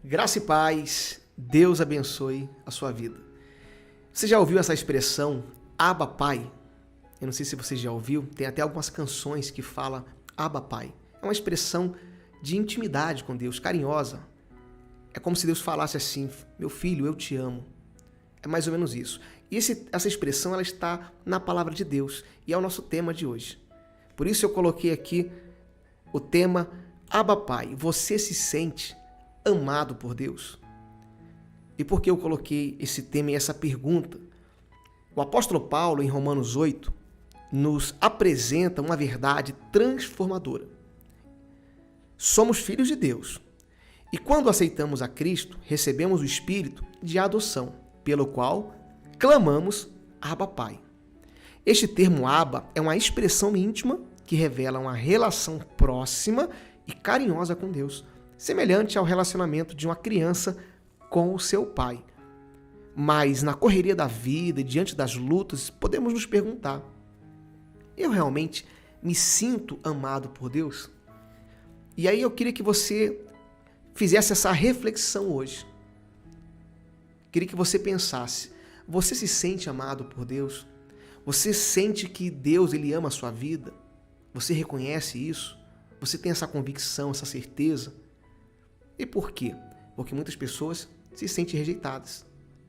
Graça e paz, Deus abençoe a sua vida. Você já ouviu essa expressão, Abba Pai? Eu não sei se você já ouviu, tem até algumas canções que falam Abba Pai. É uma expressão de intimidade com Deus, carinhosa. É como se Deus falasse assim, meu filho, eu te amo. É mais ou menos isso. E essa expressão ela está na palavra de Deus e é o nosso tema de hoje. Por isso eu coloquei aqui o tema Abba Pai. Você se sente amado por Deus? E por que eu coloquei esse tema e essa pergunta? O apóstolo Paulo, em Romanos 8, nos apresenta uma verdade transformadora. Somos filhos de Deus. E quando aceitamos a Cristo, recebemos o Espírito de adoção, pelo qual clamamos Abba Pai. Este termo Abba é uma expressão íntima que revela uma relação próxima e carinhosa com Deus, semelhante ao relacionamento de uma criança com o seu pai. Mas na correria da vida e diante das lutas, podemos nos perguntar: eu realmente me sinto amado por Deus? E aí eu queria que você fizesse essa reflexão hoje. Queria que você pensasse: você se sente amado por Deus? Você sente que Deus ele ama a sua vida? Você reconhece isso? Você tem essa convicção, essa certeza? E por quê? Porque muitas pessoas se sentem rejeitadas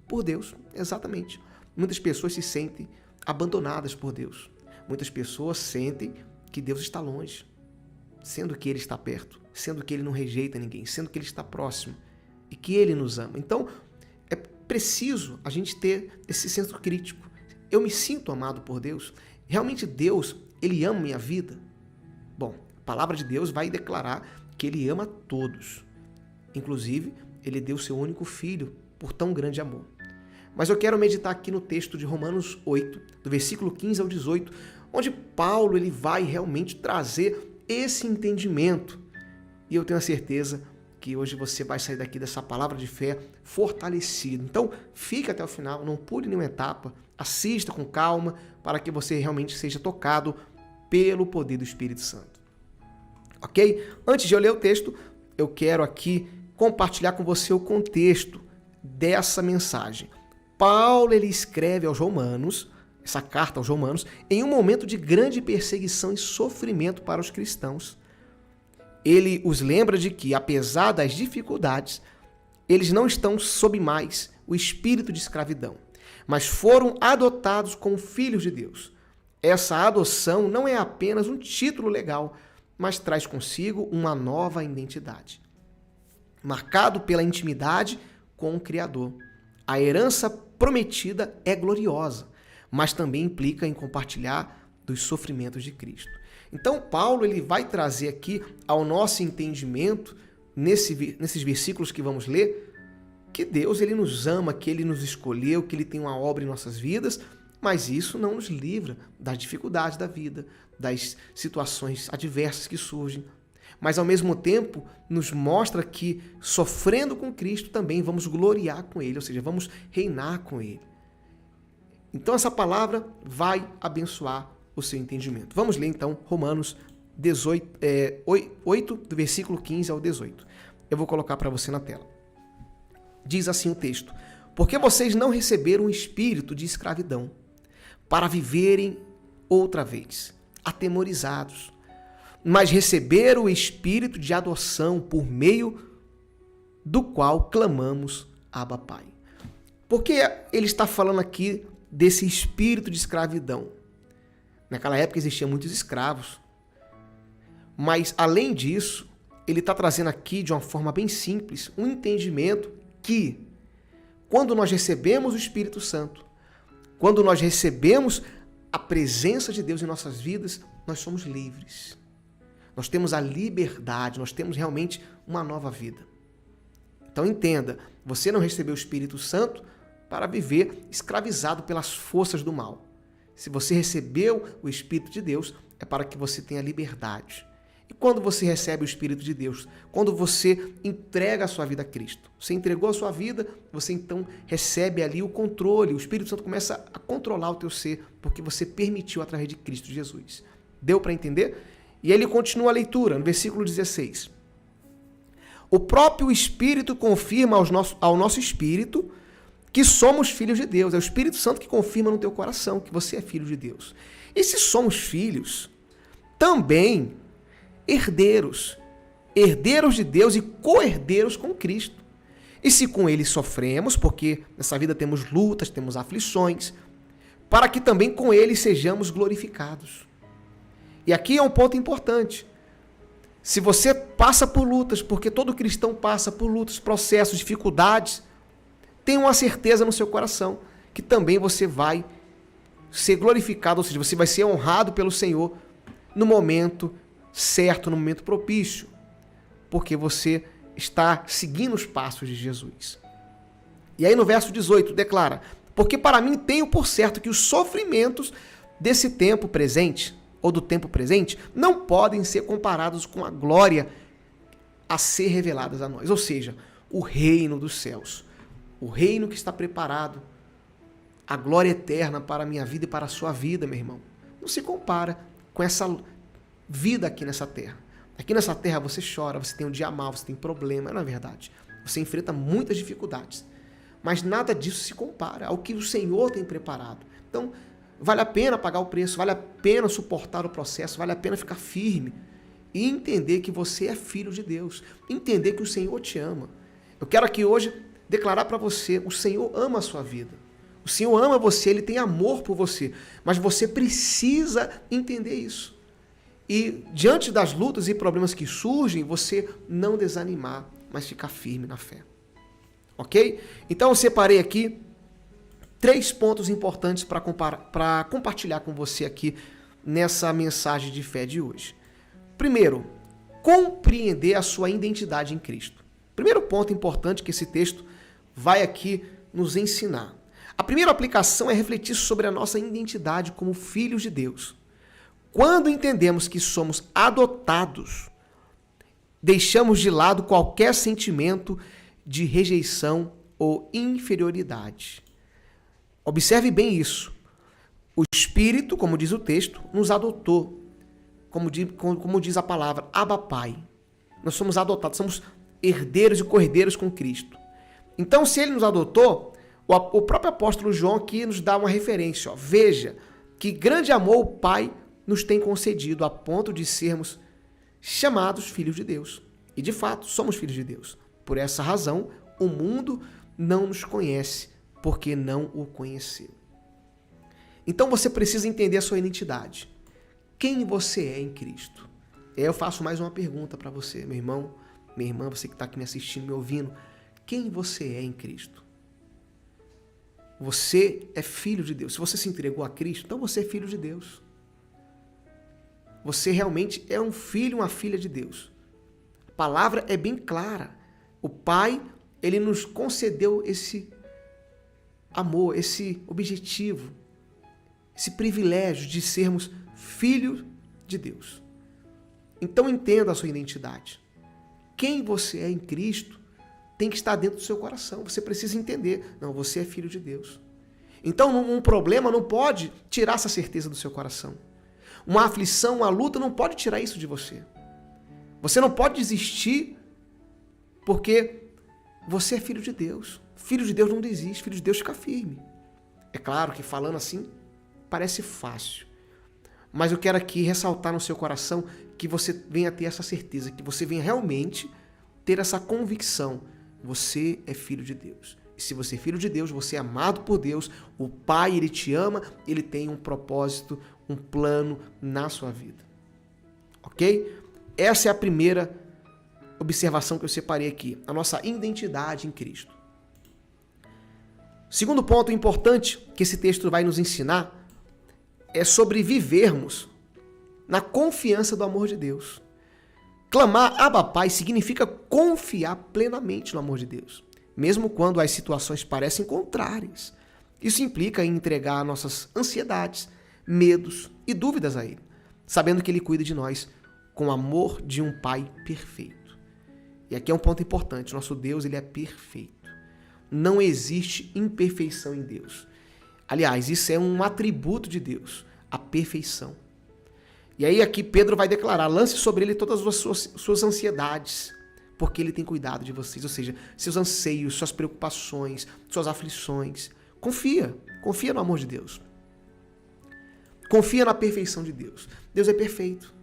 por Deus, exatamente. Muitas pessoas se sentem abandonadas por Deus. Muitas pessoas sentem que Deus está longe, sendo que Ele está perto, sendo que Ele não rejeita ninguém, sendo que Ele está próximo e que Ele nos ama. Então, é preciso a gente ter esse senso crítico. Eu me sinto amado por Deus? Realmente Deus, Ele ama minha vida? Bom, a palavra de Deus vai declarar que Ele ama todos. Inclusive, Ele deu seu único filho por tão grande amor. Mas eu quero meditar aqui no texto de Romanos 8, do versículo 15 ao 18, onde Paulo ele vai realmente trazer esse entendimento. E eu tenho a certeza que hoje você vai sair daqui dessa palavra de fé fortalecido. Então, fique até o final, não pule nenhuma etapa, assista com calma, para que você realmente seja tocado pelo poder do Espírito Santo. Ok? Antes de eu ler o texto, eu quero aqui compartilhar com você o contexto dessa mensagem. Paulo ele escreve aos Romanos, essa carta aos Romanos, em um momento de grande perseguição e sofrimento para os cristãos. Ele os lembra de que, apesar das dificuldades, eles não estão sob mais o espírito de escravidão, mas foram adotados como filhos de Deus. Essa adoção não é apenas um título legal, mas traz consigo uma nova identidade, marcado pela intimidade com o Criador. A herança prometida é gloriosa, mas também implica em compartilhar dos sofrimentos de Cristo. Então, Paulo ele vai trazer aqui ao nosso entendimento, nesses versículos que vamos ler, que Deus ele nos ama, que Ele nos escolheu, que Ele tem uma obra em nossas vidas, mas isso não nos livra das dificuldades da vida, das situações adversas que surgem. Mas, ao mesmo tempo, nos mostra que, sofrendo com Cristo, também vamos gloriar com Ele, ou seja, vamos reinar com Ele. Então, essa palavra vai abençoar o seu entendimento. Vamos ler, então, Romanos 8, do versículo 15 ao 18. Eu vou colocar para você na tela. Diz assim o texto: porque vocês não receberam o espírito de escravidão, para viverem outra vez, atemorizados, mas receberam o espírito de adoção, por meio do qual clamamos Abba Pai. Por que ele está falando aqui desse espírito de escravidão? Naquela época existiam muitos escravos, mas além disso, ele está trazendo aqui de uma forma bem simples um entendimento que, quando nós recebemos o Espírito Santo, quando nós recebemos a presença de Deus em nossas vidas, nós somos livres. Nós temos a liberdade, nós temos realmente uma nova vida. Então entenda, você não recebeu o Espírito Santo para viver escravizado pelas forças do mal. Se você recebeu o Espírito de Deus, é para que você tenha liberdade. E quando você recebe o Espírito de Deus, quando você entrega a sua vida a Cristo, você entregou a sua vida, você então recebe ali o controle, o Espírito Santo começa a controlar o teu ser, porque você permitiu através de Cristo Jesus. Deu para entender? E ele continua a leitura, no versículo 16. O próprio Espírito confirma ao nosso espírito que somos filhos de Deus. É o Espírito Santo que confirma no teu coração que você é filho de Deus. E se somos filhos, também herdeiros. Herdeiros de Deus e co-herdeiros com Cristo. E se com ele sofremos, porque nessa vida temos lutas, temos aflições, para que também com ele sejamos glorificados. E aqui é um ponto importante. Se você passa por lutas, porque todo cristão passa por lutas, processos, dificuldades, tenha uma certeza no seu coração que também você vai ser glorificado, ou seja, você vai ser honrado pelo Senhor no momento certo, no momento propício, porque você está seguindo os passos de Jesus. E aí no verso 18 declara: porque para mim tenho por certo que os sofrimentos desse tempo presente, ou do tempo presente, não podem ser comparados com a glória a ser reveladas a nós. Ou seja, o reino dos céus, o reino que está preparado, a glória eterna para a minha vida e para a sua vida, meu irmão, não se compara com essa vida aqui nessa terra. Aqui nessa terra você chora, você tem um dia mal, você tem problema, não é verdade. Você enfrenta muitas dificuldades, mas nada disso se compara ao que o Senhor tem preparado. Então, vale a pena pagar o preço, vale a pena suportar o processo, vale a pena ficar firme e entender que você é filho de Deus, entender que o Senhor te ama. Eu quero aqui hoje declarar para você: o Senhor ama a sua vida, o Senhor ama você, Ele tem amor por você, mas você precisa entender isso. E diante das lutas e problemas que surgem, você não desanimar, mas ficar firme na fé. Ok? Então eu separei aqui 3 pontos importantes para compartilhar com você aqui nessa mensagem de fé de hoje. Primeiro, compreender a sua identidade em Cristo. Primeiro ponto importante que esse texto vai aqui nos ensinar. A primeira aplicação é refletir sobre a nossa identidade como filhos de Deus. Quando entendemos que somos adotados, deixamos de lado qualquer sentimento de rejeição ou inferioridade. Observe bem isso. O Espírito, como diz o texto, nos adotou. Como diz a palavra, Abba Pai. Nós somos adotados, somos herdeiros e co-herdeiros com Cristo. Então, se Ele nos adotou, o próprio apóstolo João aqui nos dá uma referência. Veja que grande amor o Pai nos tem concedido a ponto de sermos chamados filhos de Deus. E, de fato, somos filhos de Deus. Por essa razão, o mundo não nos conhece, porque não o conheceu. Então você precisa entender a sua identidade. Quem você é em Cristo? Eu faço mais uma pergunta para você, meu irmão, minha irmã, você que está aqui me assistindo, me ouvindo. Quem você é em Cristo? Você é filho de Deus. Se você se entregou a Cristo, então você é filho de Deus. Você realmente é um filho, uma filha de Deus. A palavra é bem clara. O Pai, Ele nos concedeu esse amor, esse objetivo, esse privilégio de sermos filhos de Deus. Então entenda a sua identidade. Quem você é em Cristo tem que estar dentro do seu coração. Você precisa entender. Não, você é filho de Deus. Então um problema não pode tirar essa certeza do seu coração. Uma aflição, uma luta não pode tirar isso de você. Você não pode desistir porque você é filho de Deus. Filho de Deus não desiste, filho de Deus fica firme. É claro que falando assim parece fácil, mas eu quero aqui ressaltar no seu coração que você venha ter essa certeza, que você venha realmente ter essa convicção. Você é filho de Deus. E se você é filho de Deus, você é amado por Deus, o Pai, Ele te ama, Ele tem um propósito, um plano na sua vida. Ok? Essa é a primeira observação que eu separei aqui, a nossa identidade em Cristo. Segundo ponto importante que esse texto vai nos ensinar é sobre vivermos na confiança do amor de Deus. Clamar Abba Pai significa confiar plenamente no amor de Deus, mesmo quando as situações parecem contrárias. Isso implica em entregar nossas ansiedades, medos e dúvidas a Ele, sabendo que Ele cuida de nós com o amor de um Pai perfeito. E aqui é um ponto importante, nosso Deus, Ele é perfeito. Não existe imperfeição em Deus. Aliás, isso é um atributo de Deus, a perfeição. E aí aqui Pedro vai declarar, lance sobre Ele todas as suas ansiedades, porque Ele tem cuidado de vocês, ou seja, seus anseios, suas preocupações, suas aflições. Confia no amor de Deus. Confia na perfeição de Deus. Deus é perfeito.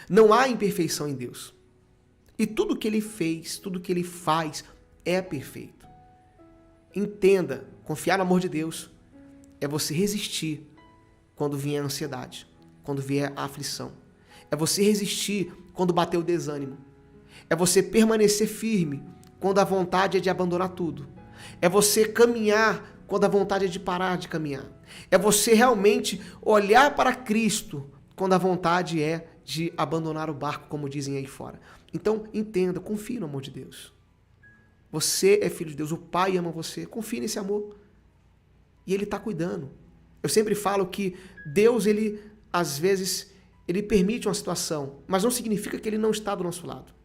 Não há imperfeição em Deus. E tudo que Ele fez, tudo que Ele faz é perfeito. Entenda, confiar no amor de Deus é você resistir quando vier a ansiedade, quando vier a aflição. É você resistir quando bater o desânimo. É você permanecer firme quando a vontade é de abandonar tudo. É você caminhar quando a vontade é de parar de caminhar. É você realmente olhar para Cristo quando a vontade é de abandonar o barco, como dizem aí fora. Então, entenda, confie no amor de Deus. Você é filho de Deus, o Pai ama você, confie nesse amor. E Ele está cuidando. Eu sempre falo que Deus, Ele, às vezes, Ele permite uma situação, mas não significa que Ele não está do nosso lado.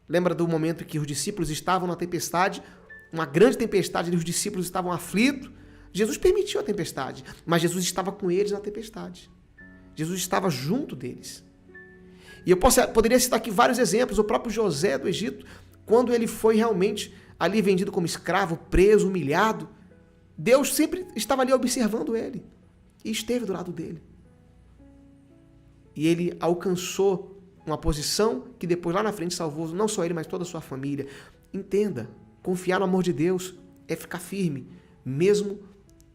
Lembra do momento que os discípulos estavam na tempestade, uma grande tempestade, e os discípulos estavam aflitos? Jesus permitiu a tempestade, mas Jesus estava com eles na tempestade. Jesus estava junto deles. E eu poderia citar aqui vários exemplos. O próprio José do Egito, quando ele foi realmente ali vendido como escravo, preso, humilhado, Deus sempre estava ali observando ele e esteve do lado dele. E ele alcançou uma posição que depois lá na frente salvou não só ele, mas toda a sua família. Entenda, confiar no amor de Deus é ficar firme, mesmo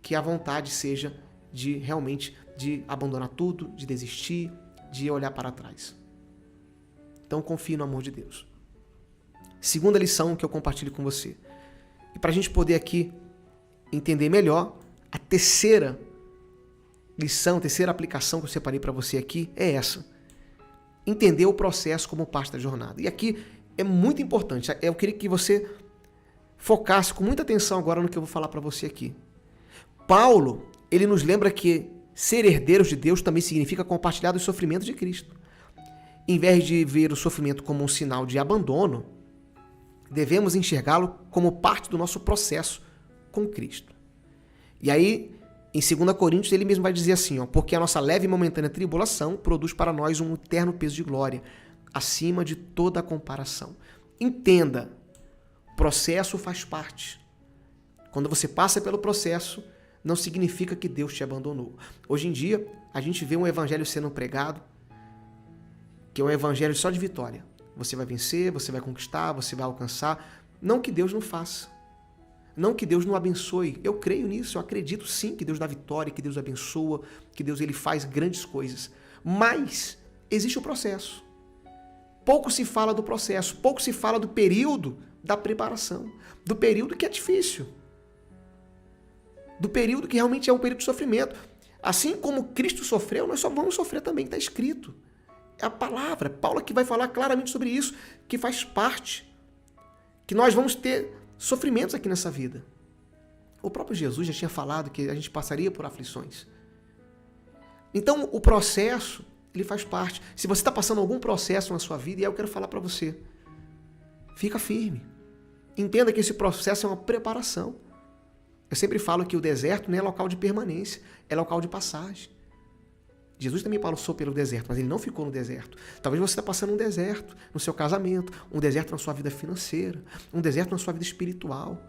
que a vontade seja de realmente de abandonar tudo, de desistir, de olhar para trás. Então confie no amor de Deus. Segunda lição que eu compartilho com você. E para a gente poder aqui entender melhor, a terceira lição, a terceira aplicação que eu separei para você aqui é essa. Entender o processo como parte da jornada. E aqui é muito importante. Eu queria que você focasse com muita atenção agora no que eu vou falar para você aqui. Paulo, ele nos lembra que ser herdeiros de Deus também significa compartilhar dos sofrimentos de Cristo. Em vez de ver o sofrimento como um sinal de abandono, devemos enxergá-lo como parte do nosso processo com Cristo. E aí, em 2 Coríntios, ele mesmo vai dizer assim, porque a nossa leve e momentânea tribulação produz para nós um eterno peso de glória, acima de toda comparação. Entenda, processo faz parte. Quando você passa pelo processo, não significa que Deus te abandonou. Hoje em dia, a gente vê um evangelho sendo pregado, que é um evangelho só de vitória. Você vai vencer, você vai conquistar, você vai alcançar. Não que Deus não faça. Não que Deus não abençoe. Eu creio nisso, eu acredito sim que Deus dá vitória, que Deus abençoa, que Deus ele faz grandes coisas. Mas existe o processo. Pouco se fala do processo, pouco se fala do período da preparação, do período que é difícil, do período que realmente é um período de sofrimento. Assim como Cristo sofreu, nós só vamos sofrer também, está escrito. É a palavra, Paulo que vai falar claramente sobre isso, que faz parte, que nós vamos ter sofrimentos aqui nessa vida. O próprio Jesus já tinha falado que a gente passaria por aflições. Então, o processo, ele faz parte. Se você está passando algum processo na sua vida, e eu quero falar para você, fica firme. Entenda que esse processo é uma preparação. Eu sempre falo que o deserto não é local de permanência, é local de passagem. Jesus também passou pelo deserto, mas ele não ficou no deserto. Talvez você está passando um deserto no seu casamento, um deserto na sua vida financeira, um deserto na sua vida espiritual.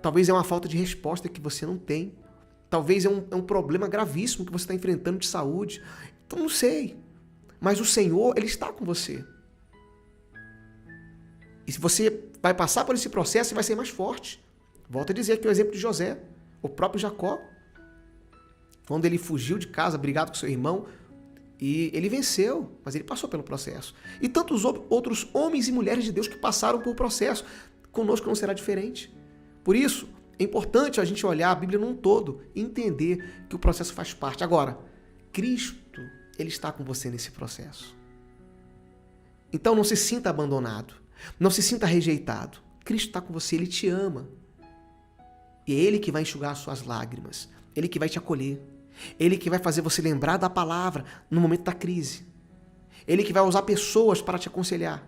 Talvez é uma falta de resposta que você não tem. Talvez é um problema gravíssimo que você está enfrentando de saúde. Então não sei. Mas o Senhor, Ele está com você. E se você vai passar por esse processo, você vai ser mais forte. Volto a dizer aqui o exemplo de José, o próprio Jacó. Quando ele fugiu de casa, brigado com seu irmão, e ele venceu, mas ele passou pelo processo. E tantos outros homens e mulheres de Deus que passaram por processo, conosco não será diferente. Por isso, é importante a gente olhar a Bíblia num todo e entender que o processo faz parte. Agora, Cristo, Ele está com você nesse processo. Então não se sinta abandonado, não se sinta rejeitado. Cristo está com você, Ele te ama. E é Ele que vai enxugar as suas lágrimas, Ele que vai te acolher. Ele que vai fazer você lembrar da palavra no momento da crise. Ele que vai usar pessoas para te aconselhar.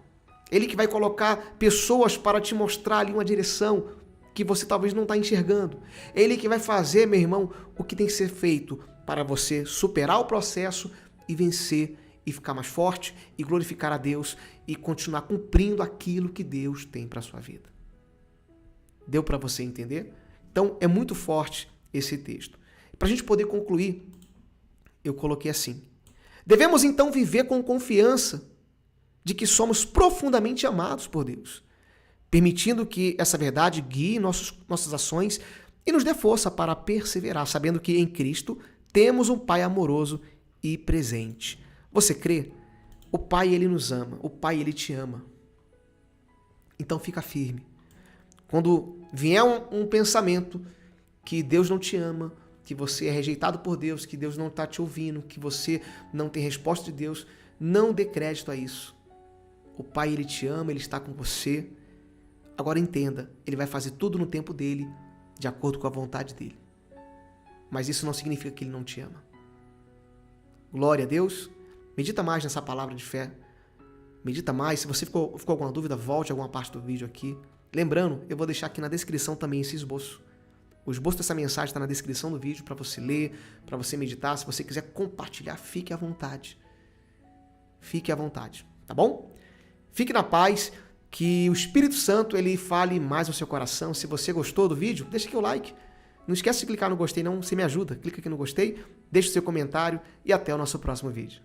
Ele que vai colocar pessoas para te mostrar ali uma direção que você talvez não está enxergando. Ele que vai fazer, meu irmão, o que tem que ser feito para você superar o processo e vencer e ficar mais forte e glorificar a Deus e continuar cumprindo aquilo que Deus tem para a sua vida. Deu para você entender? Então, é muito forte esse texto. Para a gente poder concluir, eu coloquei assim: devemos então viver com confiança de que somos profundamente amados por Deus, permitindo que essa verdade guie nossas ações e nos dê força para perseverar, sabendo que em Cristo temos um Pai amoroso e presente. Você crê? O Pai, Ele nos ama. O Pai, Ele te ama. Então fica firme. Quando vier um pensamento que Deus não te ama, que você é rejeitado por Deus, que Deus não está te ouvindo, que você não tem resposta de Deus, não dê crédito a isso. O Pai, Ele te ama, Ele está com você. Agora entenda, Ele vai fazer tudo no tempo dEle, de acordo com a vontade dEle. Mas isso não significa que Ele não te ama. Glória a Deus. Medita mais nessa palavra de fé. Medita mais. Se você ficou com alguma dúvida, volte a alguma parte do vídeo aqui. Lembrando, eu vou deixar aqui na descrição também esse esboço. O esboço dessa mensagem está na descrição do vídeo para você ler, para você meditar. Se você quiser compartilhar, fique à vontade. Fique à vontade, tá bom? Fique na paz, que o Espírito Santo ele fale mais no seu coração. Se você gostou do vídeo, deixa aqui o like. Não esquece de clicar no gostei não, você me ajuda. Clica aqui no gostei, deixa o seu comentário e até o nosso próximo vídeo.